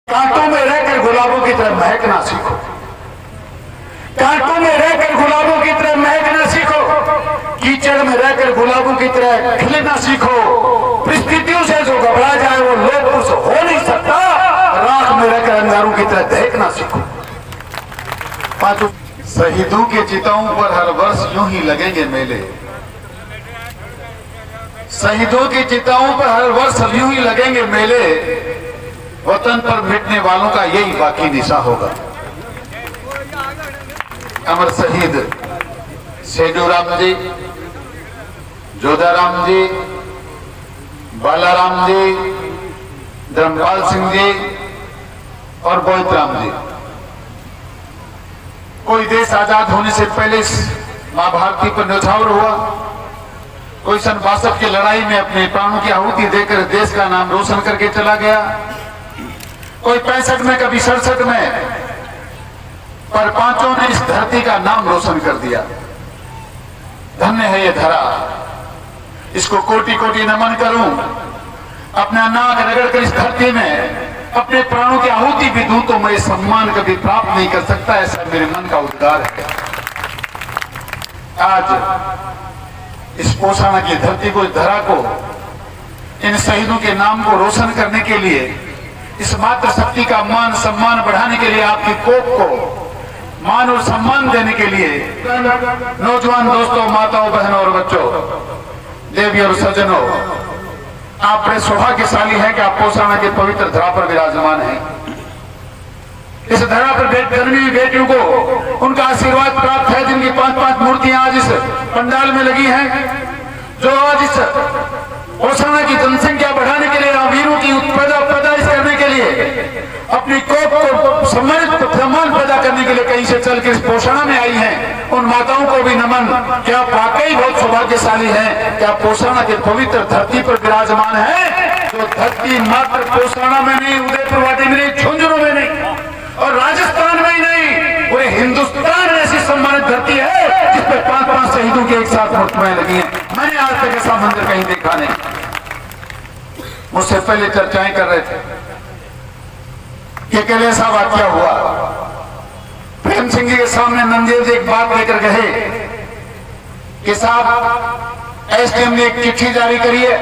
कांटों में रहकर गुलाबों की तरह महकना सीखो। कांटों में रहकर गुलाबों की तरह महकना सीखो। कीचड़ में रहकर गुलाबों की तरह खिलना सीखो। परिस्थितियों से जो घबरा जाए वो लोग कुछ हो नहीं सकता। राख में रहकर अंगारों की तरह दहकना सीखो। पांचों, शहीदों के चिताओं पर हर वर्ष यूं ही लगेंगे मेले। शहीदों की चिताओं पर हर वर्ष यूं ही लगेंगे मेले। वतन पर मिटने वालों का यही बाकी निशा होगा। अमर शहीद सेठूराम जी, जोधाराम जी, बालाराम जी, धर्मपाल सिंह जी और बोईतराम जी। कोई देश आजाद होने से पहले मां भारती पर न्यौछावर हुआ। कोई सन 62 की लड़ाई में अपने प्राणों की आहुति देकर देश का नाम रोशन करके चला गया। कोई 65 में, कभी 67 में, पर पांचों ने इस धरती का नाम रोशन कर दिया। धन्य है ये धरा, इसको कोटि कोटि नमन करूं। अपना नाक रगड़कर इस धरती में अपने प्राणों की आहुति भी दूं तो मैं सम्मान कभी प्राप्त नहीं कर सकता, ऐसा मेरे मन का उद्गार है। आज इस पोषाणा की धरती को, इस धरा को, इन शहीदों के नाम को रोशन करने के लिए, इस मातृ शक्ति का मान सम्मान बढ़ाने के लिए, आपकी कोख को मान और सम्मान देने के लिए, नौजवान दोस्तों, माताओं, बहनों और बच्चों, देवी और सज्जनों, आप बड़े सौभाग्यशाली हैं कि आप पोषाणा के पवित्र धरा पर विराजमान हैं। इस धरा पर जन्मी हुई बेटियों को उनका आशीर्वाद प्राप्त है, जिनकी 5-5 मूर्तियां आज इस पंडाल में लगी हैं, जो आज इस पोषाणा की जनसंख्या बढ़ाने के लिए, वीरों की पैदाइश करने के लिए, अपनी कोख को सम्मान पैदा करने के लिए कहीं से चलकर इस पोषाणा में आई हैं। उन माताओं को भी नमन। क्या आप वाकई बहुत सौभाग्यशाली हैं कि आप पोषाणा के पवित्र धरती पर विराजमान हैं, जो धरती मात्र पोषाणा में नहीं, उदयपुर वाटी में नहीं, झुंझुनू में नहीं और राजस्थान में ही नहीं, पूरे हिंदुस्तान में ऐसी सम्मानित धरती है जिस पर 5-5 शहीदों के एक साथ मूर्तियां लगी हैं। मैंने आज तक ऐसा मंदिर कहीं देखा नहीं। मुझसे पहले चर्चाएं कर रहे थे कि कल ऐसा वाकया हुआ। प्रेम सिंह जी के सामने नंदेव जी एक बात लेकर गए कि साहब, एसडीएम ने एक चिट्ठी जारी करी है,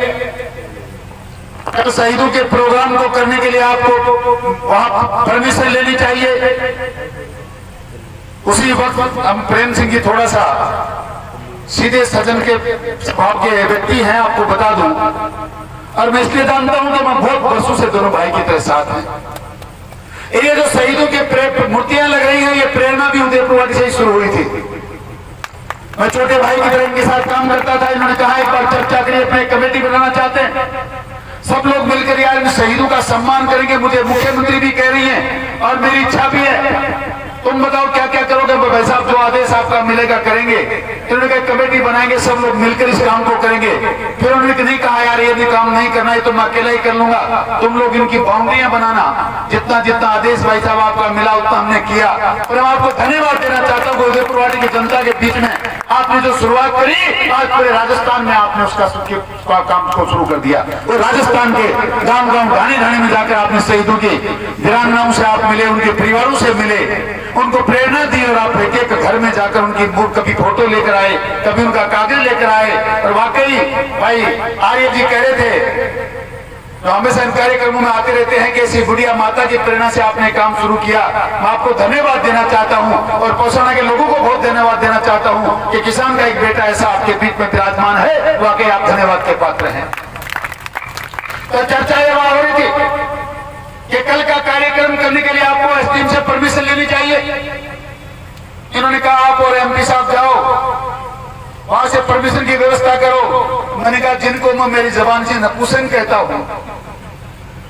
कल शहीदों के प्रोग्राम को करने के लिए आपको वहां परमिशन लेनी चाहिए। उसी वक्त हम प्रेम सिंह जी थोड़ा सा सीधे सजन के स्वभाव के व्यक्ति हैं, आपको बता दूं, और मैं इसलिए जानता हूं कि मैं बहुत वर्षों से दोनों भाई की तरह साथ हैं। ये जो शहीदों के मूर्तियां लग रही हैं, ये प्रेरणा भी उदयपुर से ही शुरू हुई थी। मैं छोटे भाई की तरह इनके साथ काम करता था। इन्होंने कहा एक बार चर्चा करिए, अपने कमेटी बनाना चाहते हैं, सब लोग मिलकर यार इन शहीदों का सम्मान करेंगे। मुझे मुख्यमंत्री भी कह रही हैं और मेरी इच्छा भी है, तुम बताओ क्या क्या करोगे। भाई साहब, जो आदेश आपका मिलेगा करेंगे। इन्होंने कहा कमेटी बनाएंगे, सब लोग मिलकर इस काम को करेंगे। फिर उन्होंने नहीं कहा यार ये भी काम नहीं करना है, तो मैं अकेला ही कर लूंगा, तुम लोग इनकी बाउंड्रियां बनाना। जितना जितना आदेश भाई साहब आपका मिला उतना हमने किया। और मैं आपको धन्यवाद देना चाहता हूँ उदयपुर वाटी की जनता के बीच में आपने जो शुरुआत करी, आज पूरे राजस्थान में आपने उसका काम को शुरू कर दिया। और राजस्थान के गांव गांव, ढाणी ढाणी में जाकर आपने शहीदों की वीरांगनाओं से आप मिले, उनके परिवारों से मिले, उनको प्रेरणा दी, और आप एक एक घर में जाकर उनकी कभी फोटो लेकर आए, कभी उनका कागज लेकर आए। और वाकई भाई आर्य जी कह रहे थे, तो हमेशा इन कार्यक्रमों में आते रहते हैं कि ऐसी बुढ़िया माता की प्रेरणा से आपने काम शुरू किया। मैं आपको धन्यवाद देना चाहता हूं और पोषाणा के लोगों को बहुत धन्यवाद देना चाहता हूं कि किसान का एक बेटा ऐसा आपके बीच में विराजमान है। वाकई आप धन्यवाद के पात्र हैं। तो चर्चा ये वहां हो रही थी कि कल का कार्यक्रम करने के लिए आपको एसडीएम से परमिशन लेनी चाहिए। इन्होंने कहा आप और एमपी साहब जाओ, वहां से परमिशन की व्यवस्था करो। मैंने कहा जिनको मैं मेरी जबान से नपुंसक कहता हूं,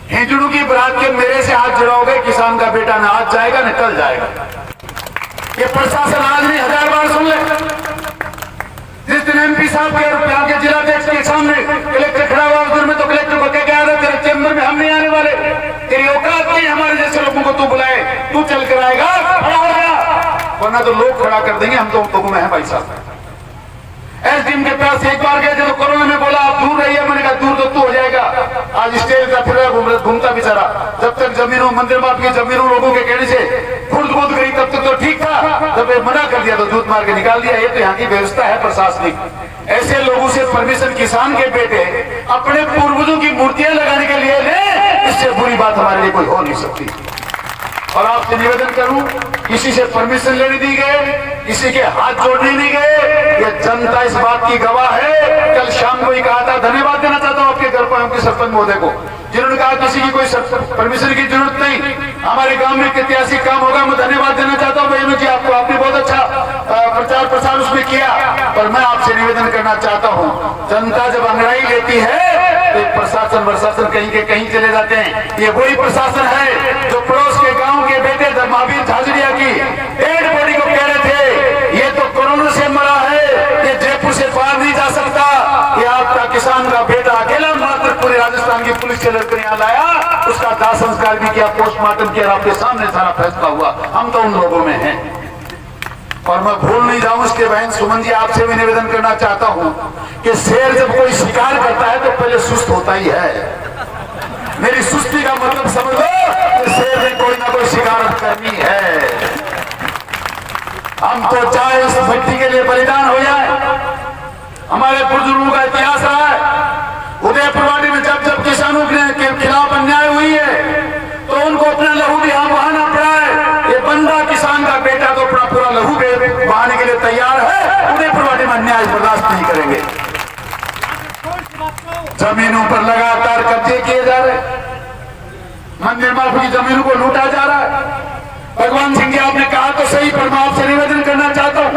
हिंदुओं की बरात के मेरे से हाथ जुड़ाओगे, किसान का बेटा ना आज जाएगा न कल जाएगा। ये प्रशासन आज नहीं 1000 बार सुन ले। जिस दिन एमपी साहब के और यहाँ के जिलाध्यक्ष के सामने कलेक्टर खड़ा हुआ, उस दिन में तो कलेक्टर को कह के आया था तेरे चेंबर में हम नहीं आने वाले, तेरी औकात नहीं हमारे जैसे लोगों को तू बुलाए, तू चल कर आएगा, खड़ा हो गया, वरना तो लोग खड़ा कर देंगे, हम तो हुक्म में है भाई साहब। एसडीएम के पास एक बार गए थे तो कोरोना में बोला आप दूर रहिए, मैंने कहा दूर तो तू हो जाएगा। आज स्टेज का फिर घूमता बेचारा, जब तक जमीनों मंदिर माफ की जमीनों लोगों के कहने से खुर्द बुद गई तब तक तो ठीक था, जब ये मना कर दिया तो जूत मार के निकाल दिया। ये तो यहाँ की व्यवस्था है प्रशासनिक। ऐसे लोगों से परमिशन किसान के बेटे अपने पूर्वजों की मूर्तियां लगाने के लिए ले, इससे बुरी बात हमारे लिए कोई हो नहीं सकती। और आपसे निवेदन करूं, किसी से परमिशन लेने दी गए, किसी के हाथ जोड़ने नहीं गए, ये जनता इस बात की गवाह है। कल शाम को ही कहा था, धन्यवाद देना चाहता हूं आपके घर पर आपके सरपंच महोदय को, जिन्होंने कहा किसी की कोई परमिशन की जरूरत नहीं, हमारे गांव में ऐतिहासिक काम होगा। मैं धन्यवाद देना चाहता हूं भाई जी आपको, आपने बहुत अच्छा प्रचार प्रसार उसमें किया। पर मैं आपसे निवेदन करना चाहता हूं, जनता जब अंगड़ाई लेती है तो प्रशासन कहीं के कहीं चले जाते हैं। ये वही प्रशासन है जो पड़ोस के गांव के बेटे महावीर झाझड़िया की डेड बॉडी को कह रहे थे ये तो कोरोना से मरा है, ये जयपुर से बाहर नहीं जा सकता। ये आपका किसान का बेटा अकेला मात्र पूरे राजस्थान की पुलिस के लड़कर यहाँ लाया, उसका दाह संस्कार भी किया, पोस्टमार्टम किया, आपके सामने सारा फैसला हुआ। हम तो उन लोगों में हैं। और मैं भूल नहीं जाऊं इसके बहन सुमन जी, आपसे भी निवेदन करना चाहता हूं कि शेर जब कोई शिकार करता है तो पहले सुस्त होता ही है। मेरी सुस्ती का मतलब समझ लो कि शेर ने कोई ना कोई शिकारत करनी है। हम तो चाहे इस मिट्टी के लिए बलिदान हो जाए। हमारे बुजुर्गों का इतिहास रहा है, उदयपुरवाड़ी में जब जब किसानों के खिलाफ अन्याय हुई है तो उनको अपना लहू भी यहाँ बहाना पड़ा है। ये बंदा किसान का बेटा तो अपना पूरा लहू बहाने के लिए तैयार है। उदयपुरवाड़ी में अन्याय बर्दाश्त नहीं करेंगे। जमीनों पर लगातार कब्जे किए जा रहे, मंदिर माफ की जमीनों को लूटा जा रहा है। भगवान सिंह जी आपने कहा तो सही, पर मैं आपसे निवेदन करना चाहता हूं,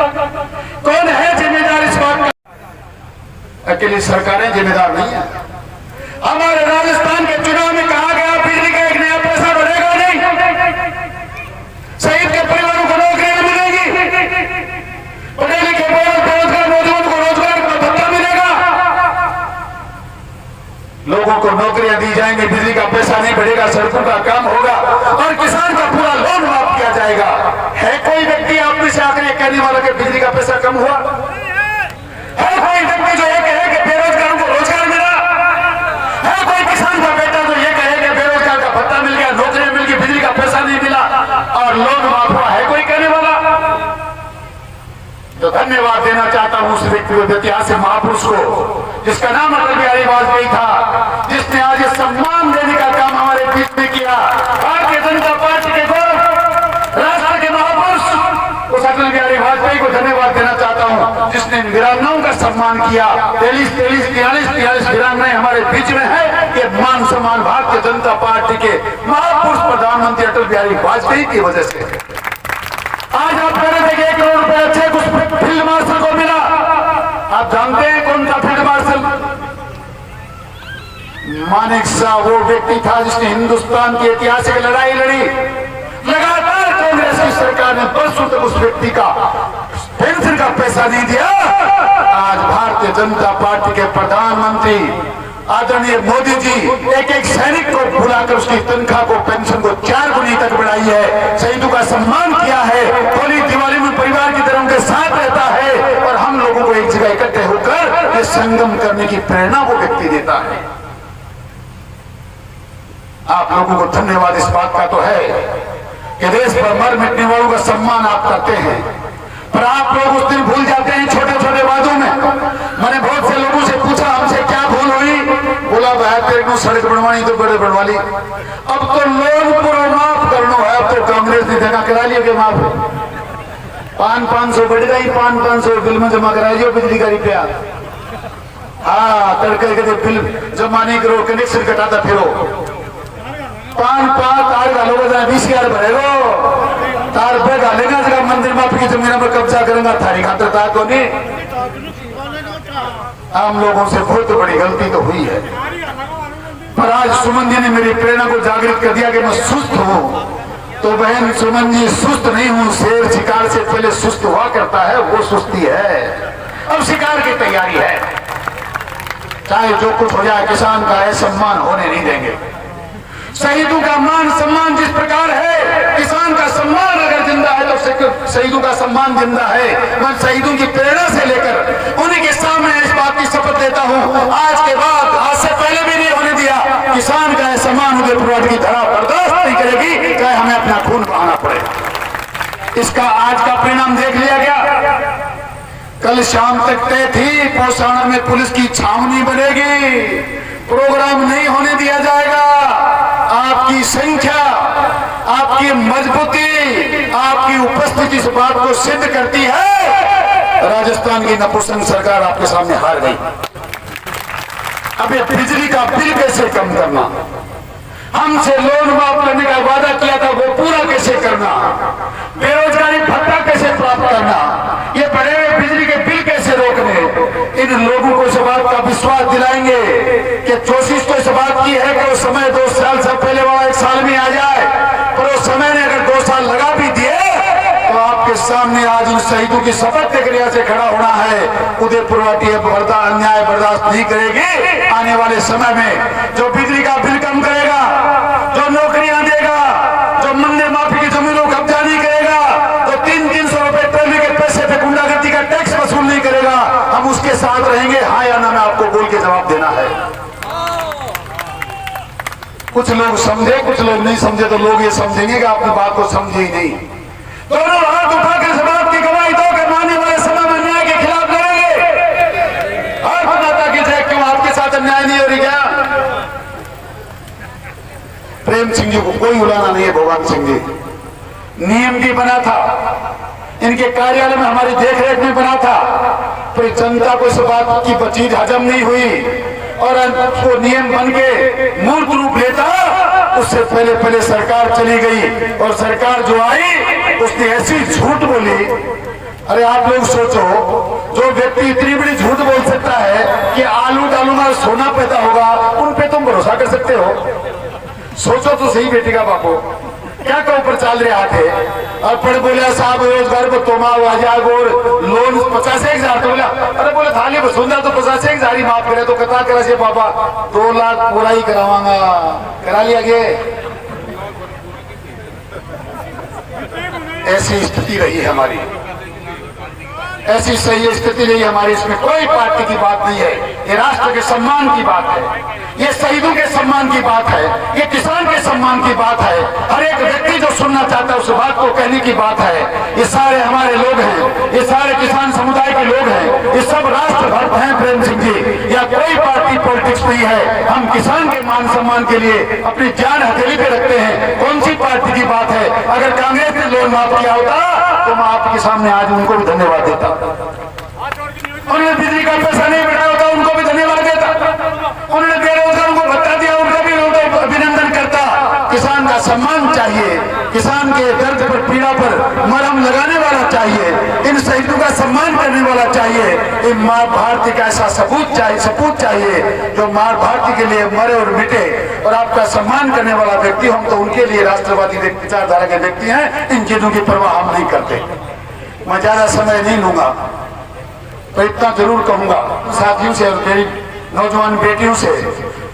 कौन है जिम्मेदार इस बात का? अकेली सरकारें जिम्मेदार नहीं है। हमारे राजस्थान के चुनाव में कहा गया बिजली का एक नया पैसा बढ़ेगा नहीं, शहीद के परिवारों को नौकरी नहीं मिलेगी, पढ़े लिखे बेरोजगार नौजवान को रोजगार का भत्ता मिलेगा, लोगों को नौकरियां दी जाएंगी, बिजली का पैसा नहीं बढ़ेगा, सड़कों का काम होगा और किसान का पूरा लोन माफ किया जाएगा। है कोई व्यक्ति आप में से आकर कहने वाला कि बिजली का पैसा कम हुआ? है कोई व्यक्ति जो ये कहे कि बेरोजगारों को रोजगार मिला? है कोई किसान का बेटा जो ये कहे कि बेरोजगार का भत्ता मिल गया, नौकरियां मिल गई, बिजली का पैसा नहीं मिला और लोन माफ हुआ? है कोई कहने वाला? तो धन्यवाद देना चाहता हूं उस व्यक्ति को, ऐतिहासिक महापुरुष को, जिसका नाम अटल बिहारी वाजपेयी था, जिसने आज ये सम्मान देने का काम हमारे बीच में किया। भारतीय जनता पार्टी के गौरव, राष्ट्र के महापुरुष उस अटल बिहारी वाजपेयी को धन्यवाद देना चाहता हूं, जिसने वीरांगनाओं का सम्मान किया। 43 वीरांगनाएं हमारे बीच में है। ये मान सम्मान भारतीय जनता पार्टी के महापुरुष प्रधानमंत्री अटल बिहारी वाजपेयी की वजह से। आज आप कह रहे थे कि 1 करोड़ रुपए अच्छे कुछ फील्ड मार्शल को मिला। आप जानते हैं कौन सा फील्ड मार्शल? मानेक शाह वो व्यक्ति था जिसने हिंदुस्तान की ऐतिहासिक लड़ाई लड़ी। लगातार कांग्रेस की सरकार ने बरसों तक उस व्यक्ति का पेंशन का पैसा नहीं दिया। आज भारतीय जनता पार्टी के प्रधानमंत्री आदरणीय मोदी जी एक एक सैनिक को बुलाकर उसकी तनख्वाह को, पेंशन को 4 गुनी तक बढ़ाई है। शहीदों का सम्मान किया है। होली दिवाली में परिवार की तरह उनके साथ रहता है और हम लोगों को एक जगह इकट्ठे होकर ये संगम करने की प्रेरणा वो व्यक्ति देता है। आप लोगों को धन्यवाद इस बात का तो है कि देश पर मर मिटने वालों का सम्मान आप करते हैं, पर आप लोग उस दिन भूल जाते हैं छोटे छोटे वादों में। मैंने बहुत से लोगों से पूछा हमसे क्या भूल हुई? बोला भाई तेरे को सड़क बनवानी तो बड़े बनवा ली, अब तो लोन पूरा माफ करना है। अब तो कांग्रेस ने जगह करा लिया कि माफ 500 बढ़ गई, 500 बिल में जमा करा लियो बिजली का रुपया। हाँ तड़के बिल जमा नहीं करो, कनेक्शन कटाता फिरो 5 तार डालोगे 20,000 भरेगो, तार पे डालेगा जगह मंदिर माफ की जमीन पर कब्जा करेगा, थारी खातर तार को नहीं। आम लोगों से बहुत बड़ी गलती तो हुई है, पर आज सुमन जी ने मेरी प्रेरणा को जागृत कर दिया कि मैं सुस्त हूँ। तो बहन सुमन जी सुस्त नहीं हूँ, शेर शिकार से पहले सुस्त हुआ करता है, वो सुस्ती है। अब शिकार की तैयारी है, चाहे जो कुछ हो जाए किसान का है सम्मान होने नहीं देंगे। शहीदों का मान सम्मान जिस प्रकार है, किसान का सम्मान अगर जिंदा है तो शहीदों का सम्मान जिंदा है। मैं शहीदों की प्रेरणा से लेकर उन्हीं के अपना खून बहाना पड़े। इसका आज का परिणाम देख लिया गया। कल शाम तक तय थी पोसाना में पुलिस की छावनी बनेगी, प्रोग्राम नहीं होने दिया जाएगा। आपकी संख्या, आपकी मजबूती, आपकी उपस्थिति इस बात को सिद्ध करती है। राजस्थान की नपुंसक सरकार आपके सामने हार गई। अब ये बिजली का बिल कैसे कम करना, हमसे लोन माफ करने का वादा किया था वो पूरा कैसे करना, बेरोजगारी भत्ता कैसे प्राप्त करना, ये बढ़े हुए बिजली के बिल कैसे रोकने। इन लोगों को इस बात का विश्वास दिलाएंगे कि कोशिश तो इस बात की है कि वो समय 2 साल से पहले वाला 1 साल में आ जाए, पर उस समय ने अगर 2 साल लगा भी दिए तो आपके सामने आज उन शहीदों की शपथ के क्रिया से खड़ा होना है। उदयपुर वाटी अन्याय बर्दाश्त नहीं करेगी। आने वाले समय में जो बिजली का बिल कम करेगा, जो नौकरियां देगा, जो मंदिर माफी की जमीनों को कब्जा नहीं करेगा, तो 300-300 रुपए ट्रेन के पैसे पे गुंडागर्दी का टैक्स वसूल नहीं करेगा, हम उसके साथ रहेंगे। हाँ या ना में आपको बोल के जवाब देना है। कुछ लोग समझे, कुछ लोग नहीं समझे, तो लोग ये समझेंगे कि आपने बात को समझे ही नहीं। दोनों हाथ उठाकर इस बात की गवाही दो कि आने वाले समय में न्याय के खिलाफ लड़ेंगे। और बताता कि जय क्यों आपके साथ अन्याय नहीं हो रही क्या? प्रेम सिंह जी को कोई उलाना नहीं है। भगवान सिंह जी नियम भी बना था, इनके कार्यालय में हमारी देखरेख में बना था, पर जनता को इस बात की चीज हजम नहीं हुई और वो नियम बन के मूर्त रूप लेता। उससे पहले सरकार चली गई और सरकार जो आई उसने ऐसी झूठ बोली। अरे आप लोग सोचो, जो व्यक्ति इतनी बड़ी झूठ बोल सकता है कि आलू डालूंगा सोना पैदा होगा, उन पे तुम भरोसा कर सकते हो? सोचो तो सही बेटी का बापू क्या का ऊपर चाल रहे थे। और फिर बोला साहब रोजगार को तोमा और लोन 50,000 तो बोला, अरे बोले थाली वसूलना तो 50,000 ही माफ करे तो कथा करा से बाबा 2 लाख पूरा ही करावांगा, करा लिया गया। ऐसी स्थिति रही है हमारी, ऐसी सही स्थिति रही हमारी। इसमें कोई पार्टी की बात नहीं है, ये राष्ट्र के सम्मान की बात है, ये शहीदों के सम्मान की बात है, ये किसान के सम्मान की बात है। हर एक व्यक्ति जो सुनना चाहता है उस बात को कहने की बात है। ये सारे हमारे लोग हैं, ये सारे किसान समुदाय के लोग हैं, ये सब राष्ट्र भक्त हैं। प्रेम सिंह जी, या कोई पार्टी पॉलिटिक्स नहीं है। हम किसान के मान सम्मान के लिए अपनी जान हथेली पे रखते हैं। कौन सी पार्टी की बात है? अगर कांग्रेस ने लोन माफ किया होता तो मैं आपके सामने आज उनको भी धन्यवाद देता। उन्होंने बिजली का पैसा नहीं बढ़ाया होता, उनको भी धन्यवाद देता। उन्होंने बेरोजगारों को भत्ता दिया, उनका भी अभिनंदन करता। किसान का सम्मान चाहिए, किसान के दर्द पर पीड़ा पर मरहम लगाने वाला चाहिए, इन शहीदों का सम्मान करने वाला चाहिए। इन मां भारती का ऐसा सपूत चाहिए जो मां भारती के लिए मरे और मिटे और आपका सम्मान करने वाला व्यक्ति। हम तो उनके लिए राष्ट्रवादी विचारधारा के व्यक्ति हैं, इन चीजों की परवाह हम नहीं करते। मैं ज्यादा समय नहीं लूंगा, तो इतना जरूर कहूंगा साथियों से और मेरी नौजवान बेटियों से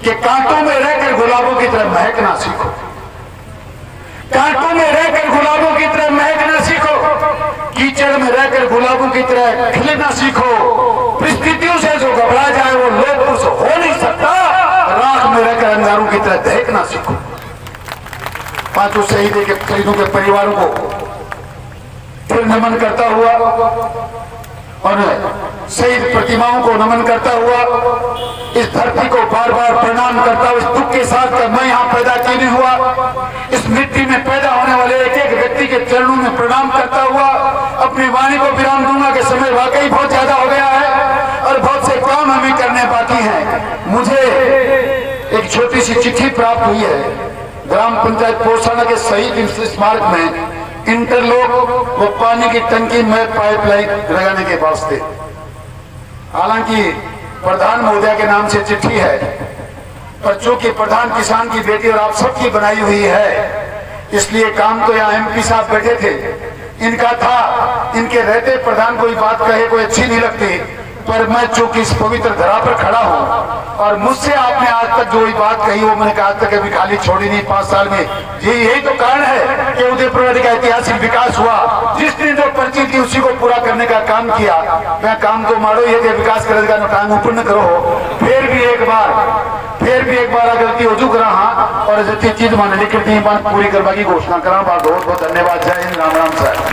कि कांटों में रहकर गुलाबों की तरह महकना सीखो। कांटों में रहकर गुलाबों की तरह महकना सीखो, कीचड़ में रहकर गुलाबों की तरह खिलना सीखो। परिस्थितियों से जो घबरा जाए वो लोग पुरुष हो नहीं सकता। राख में रहकर अंगारों की तरह दहकना सीखो। 5 शहीदों के परिवारों को फिर नमन करता हुआ और शहीद प्रतिमाओं को नमन करता हुआ, इस धरती को बार बार प्रणाम करता हुआ, इस दुख के साथ कर मैं यहाँ पैदा क्यों नहीं हुआ, इस मिट्टी में पैदा होने वाले एक एक व्यक्ति के चरणों में प्रणाम करता हुआ अपनी वाणी को विराम दूंगा कि समय वाकई बहुत ज्यादा हो गया है और बहुत से काम हमें करने बाकी हैं। मुझे एक छोटी सी चिट्ठी प्राप्त हुई है ग्राम पंचायत पोसाना के शहीद स्मारक में इंटरलॉक वो पानी की टंकी में पाइपलाइन लगाने के वास्ते। हालांकि प्रधान महोदय के नाम से चिट्ठी है, पर चूंकि प्रधान किसान की बेटी और आप सबकी बनाई हुई है, इसलिए काम तो यहाँ एमपी साहब बैठे थे, इनका था। इनके रहते प्रधान कोई बात कहे कोई अच्छी नहीं लगती, पर मैं चूंकि इस पवित्र धरा पर खड़ा हूँ और मुझसे आपने आज तक जो बात कही वो मैंने आज तक अभी खाली छोड़ी नहीं 5 साल में। यही तो कारण है कि उदयपुर का ऐतिहासिक विकास हुआ। जिसने जो पर्ची थी उसी को पूरा करने का काम किया। मैं काम तो मारो ये विकास करेगा, काम ऊपर न करो। फिर भी एक बार फिर भी एक बार गलती हो चुक रहा और इसे चीज मान लिखी थी पूरी करवा की घोषणा करा। बहुत बहुत धन्यवाद। जय हिंद, राम राम सर।